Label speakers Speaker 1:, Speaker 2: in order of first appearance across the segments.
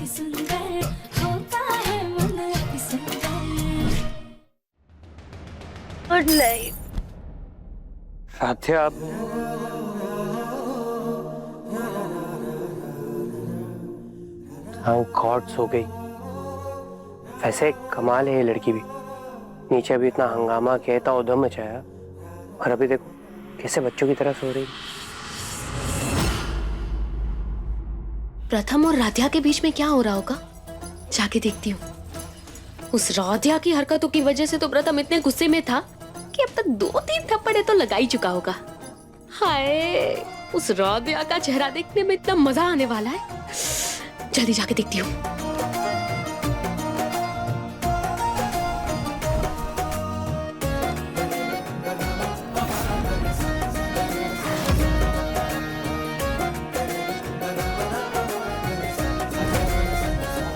Speaker 1: अति सुंदर होता है मन अति सुंदर।
Speaker 2: Good night.
Speaker 3: Radhya, thank God सो गई। वैसे कमाल है ये लड़की भी, नीचे अभी इतना हंगामा किया, इतना उधम मचाया, और अभी देखो कैसे बच्चों की तरह सो रही।
Speaker 2: प्रथम और राध्या के बीच में क्या हो रहा होगा, जाके देखती हूँ। उस राध्या की हरकतों की वजह से तो प्रथम इतने गुस्से में था कि अब तक 2-3 थप्पड़े तो लगा ही चुका होगा। हाय, उस राध्या का चेहरा देखने में इतना मजा आने वाला है। जल्दी जाके देखती हूँ।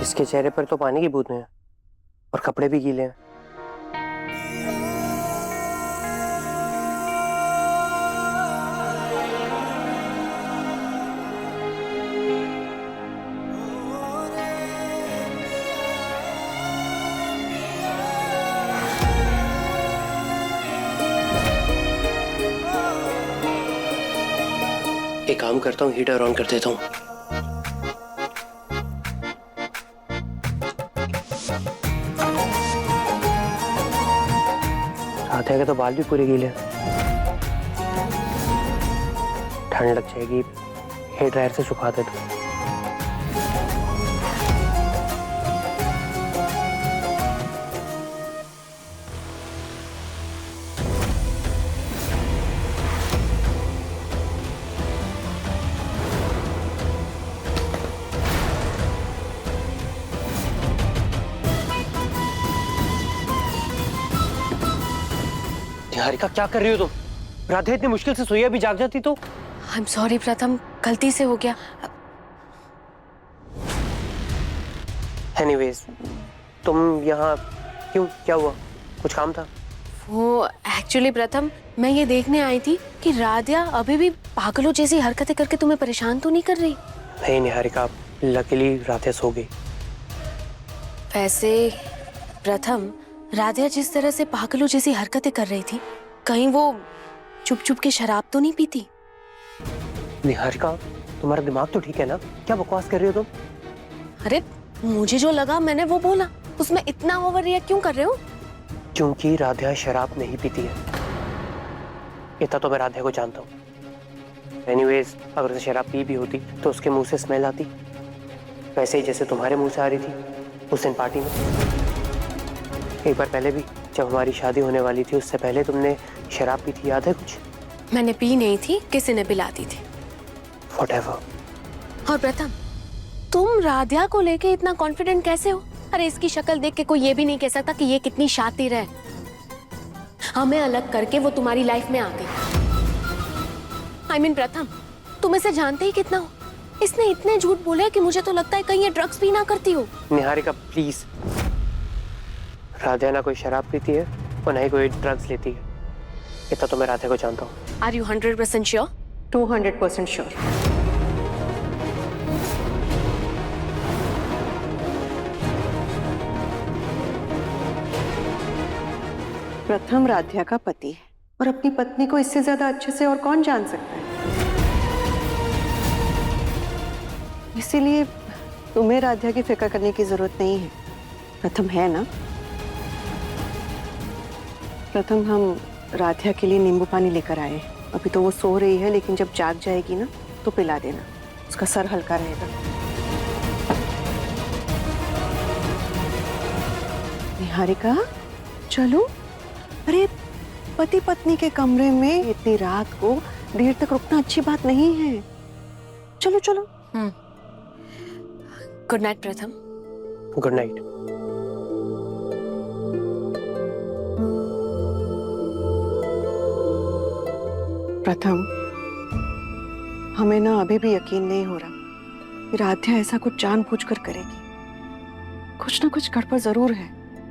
Speaker 3: इसके चेहरे पर तो पानी की बूंदें हैं और कपड़े भी गीले हैं। एक काम करता हूँ, हीटर ऑन कर देता हूँ। राधा के तो बाल भी पूरे गीले हैं, ठंड लग जाएगी, हेयर ड्रायर से सुखा दे दो। निहारिका, क्या कर रही हो तुम? राधा इतनी मुश्किल से सोई, अभी जाग जाती तो।
Speaker 2: आई एम सॉरी प्रथम, गलती से हो गया।
Speaker 3: एनीवेज, तुम यहाँ क्यों, क्या हुआ? कुछ काम था?
Speaker 2: वो एक्चुअली प्रथम, मैं ये देखने आई थी कि राध्या अभी भी पागलों जैसी हरकतें करके तुम्हें परेशान तो नहीं कर रही।
Speaker 3: नहीं निहारिका, लकीली राधा सो गई।
Speaker 2: वैसे प्रथम, राध्या जिस तरह से पागलों जैसी हरकतें कर रही थी, कहीं वो चुप चुप के शराब तो नहीं पीती?
Speaker 3: निहारिका, तुम्हारा दिमाग तो ठीक है ना? क्या बकवास कर रही हो तुम?
Speaker 2: अरे मुझे जो लगा मैंने वो बोला, उसमें इतना ओवर रिएक्ट क्यों कर रहे हो?
Speaker 3: क्योंकि राधा शराब नहीं पीती है, इतना तो मैं राधा को जानता हूँ। एनीवेज, अगर उसे शराब पी भी होती तो उसके मुंह से स्मेल आती, वैसे ही जैसे तुम्हारे मुंह से आ रही थी उस दिन पार्टी में। एक बार पहले भी जब हमारी शादी होने वाली थी, उससे पहले तुमने शराब पी थी, याद है कुछ?
Speaker 2: मैंने पी नहीं थी, किसी ने पिला दी थी।
Speaker 3: Whatever.
Speaker 2: और प्रथम, तुम राध्या को लेके इतना कॉन्फिडेंट कैसे हो? अरे इसकी शक्ल देख के कोई ये भी नहीं कह सकता कि ये कितनी शातिर है। हमें अलग करके वो तुम्हारी लाइफ में आ गई। I mean, प्रथम, तुम इसे जानते ही कितना हो? इसने इतने झूठ बोले कि मुझे तो लगता है कहीं ये ड्रग्स भी ना करती हो।
Speaker 3: निहारिका प्लीज, राधा ना कोई शराब पीती है और ना ही कोई ड्रग्स लेती है, इतना तो मैं राधा को जानता हूँ।
Speaker 2: Are you 100% sure?
Speaker 4: 200% श्योर। प्रथम राध्या का पति है और अपनी पत्नी को इससे ज्यादा अच्छे से और कौन जान सकता है। इसीलिए तुम्हें राध्या की फिक्र करने की जरूरत नहीं है। प्रथम है ना? प्रथम, हम राध्या के लिए नींबू पानी लेकर आए। अभी तो वो सो रही है, लेकिन जब जाग जाएगी ना तो पिला देना, उसका सर हल्का रहेगा। निहारिका, चलो। अरे पति पत्नी के कमरे में इतनी रात को देर तक रुकना अच्छी बात नहीं है। चलो चलो।
Speaker 2: गुड नाइट प्रथम।
Speaker 3: Good night.
Speaker 4: प्रथम, हमें ना अभी भी यकीन नहीं हो रहा कि राध्या ऐसा कुछ जानबूझकर करेगी। कुछ ना कुछ गड़बड़ जरूर है।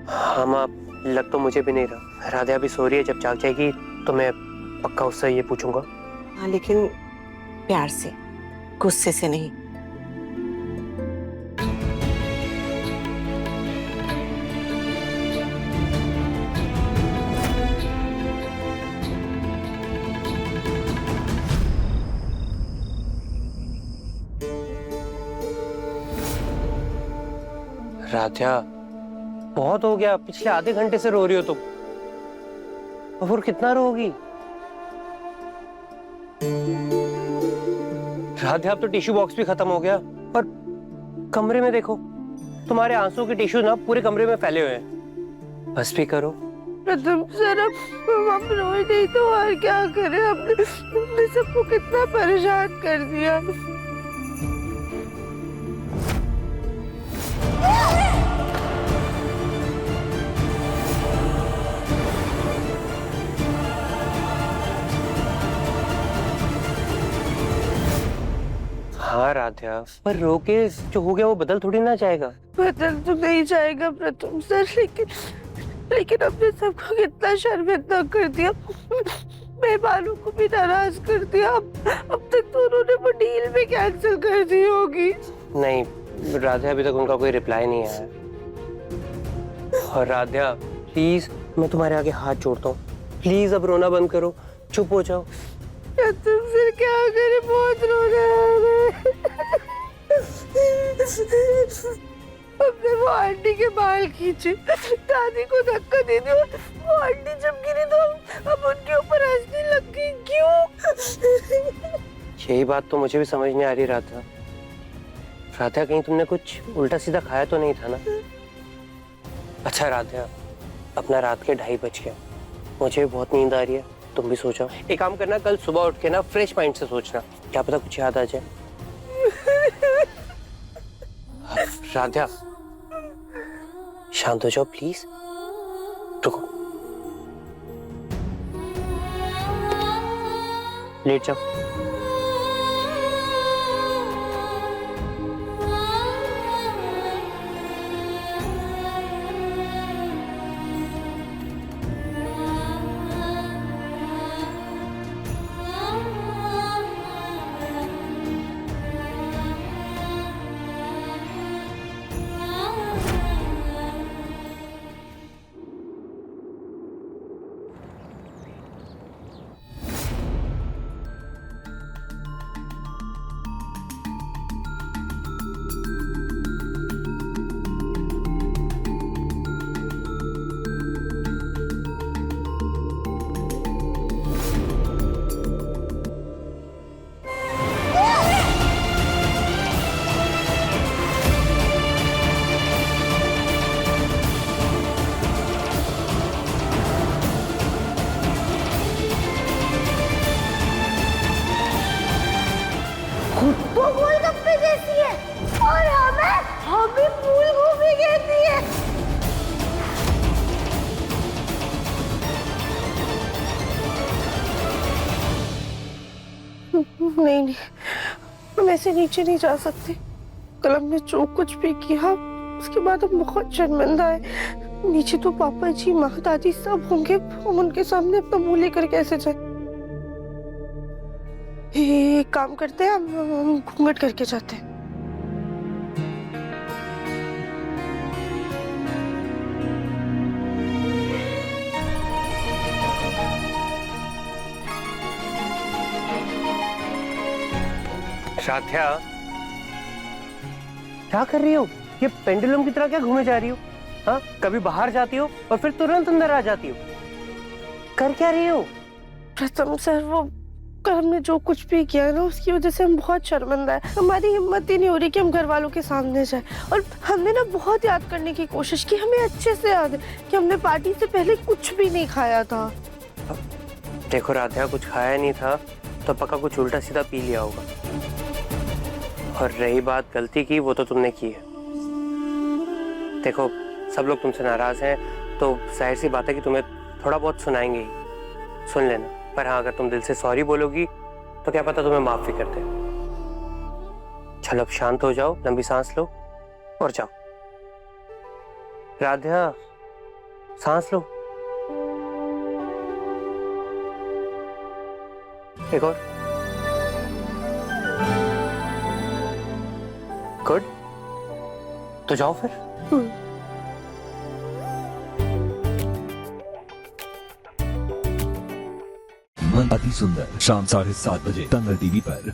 Speaker 3: हाँ माँ, लग तो मुझे भी नहीं रहा। राधा अभी सो रही है, जब जाग जाएगी तो मैं पक्का उससे ये पूछूंगा।
Speaker 4: हाँ, लेकिन प्यार से, गुस्से से नहीं।
Speaker 3: राध्या, बहुत हो गया, पिछले आधे घंटे से रो रही हो तुम। और कितना रोगी? राध्या, अब तो टिश्यू बॉक्स भी खत्म हो गया और कमरे में देखो, तुम्हारे आंसू के टिश्यू ना पूरे कमरे में फैले हुए हैं। बस भी करो।
Speaker 4: प्रथम सर, अब हम रोए नहीं तो और क्या करें? हमने सबको कितना परेशान कर दिया।
Speaker 3: हाँ राध्या, पर रो के जो हो गया वो बदल थोड़ी ना जाएगा।
Speaker 4: बदल तो नहीं जाएगा प्रथम सर, लेकिन हमने सबको कितना शर्मिंदा कर दिया, मेहमानों को भी नाराज कर दिया। अब तक तो उन्होंने वो डील भी कैंसिल कर दी होगी।
Speaker 3: नहीं राध्या, अभी तक उनका कोई रिप्लाई नहीं आया। और राध्या प्लीज, मैं तुम्हारे आगे हाथ जोड़ता हूँ, प्लीज अब रोना बंद करो, चुप हो जाओ।
Speaker 4: तुम फिर क्या करे, बहुत रोना आ रहा है। हमने वो आंटी के बाल खींचे, दादी को धक्का दे दिया, वो आंटी जब गिरी तो हम उनके ऊपर हंसने लग गई। क्यों?
Speaker 3: यही बात तो मुझे भी समझ नहीं आ रही राध्या। राध्या, कहीं तुमने कुछ उल्टा सीधा खाया तो नहीं था ना? अच्छा राध्या, अपना रात के 2:30 बज गया, मुझे भी बहुत नींद आ रही है, तुम भी सो जाओ। एक काम करना, कल सुबह उठ के ना फ्रेश माइंड से सोचना, क्या पता कुछ याद आ जाए। राध्या शांत हो जाओ प्लीज, रुको, लेट जाओ।
Speaker 4: वो गोलगप्पे जैसी है और हमें फूल गोभी कहती है। नहीं, हम ऐसे नीचे नहीं जा सकते। कल हमने जो कुछ भी किया उसके बाद हम बहुत शर्मिंदा है। नीचे तो पापा जी, माँ, दादी सब होंगे, हम उनके सामने अपना मुंह लेकर कैसे जाए? एक काम करते हैं, हम घूंघट करके जाते हैं।
Speaker 3: राध्या, क्या कर रही हो? ये पेंडुलम की तरह क्या घूमे जा रही हो? हाँ, कभी बाहर जाती हो और फिर तुरंत अंदर आ जाती हो, कर क्या रही हो?
Speaker 4: प्रथम सर, वो कल हमने जो कुछ भी किया ना उसकी वजह से हम बहुत शर्मिंदा है। हमारी हिम्मत ही नहीं हो रही कि हम घर वालों के सामने जाए। और हमने ना बहुत याद करने की कोशिश की, हमें अच्छे से याद है कि हमने पार्टी से पहले कुछ भी नहीं खाया था।
Speaker 3: देखो राध्या, कुछ खाया नहीं था तो पक्का कुछ उल्टा सीधा पी लिया होगा। और रही बात गलती की, वो तो तुमने की है। देखो, सब लोग तुमसे नाराज हैं तो जाहिर सी बात है कि तुम्हें थोड़ा बहुत सुनाएंगे ही, सुन लेना। पर हाँ, अगर तुम दिल से सॉरी बोलोगी तो क्या पता तुम्हें माफ भी कर दे। चलो अब शांत हो जाओ, लंबी सांस लो और जाओ। राध्या, सांस लो, एक और। गुड, तो जाओ फिर।
Speaker 5: मन अति सुंदर, शाम 7:30 बजे दंगल टीवी पर।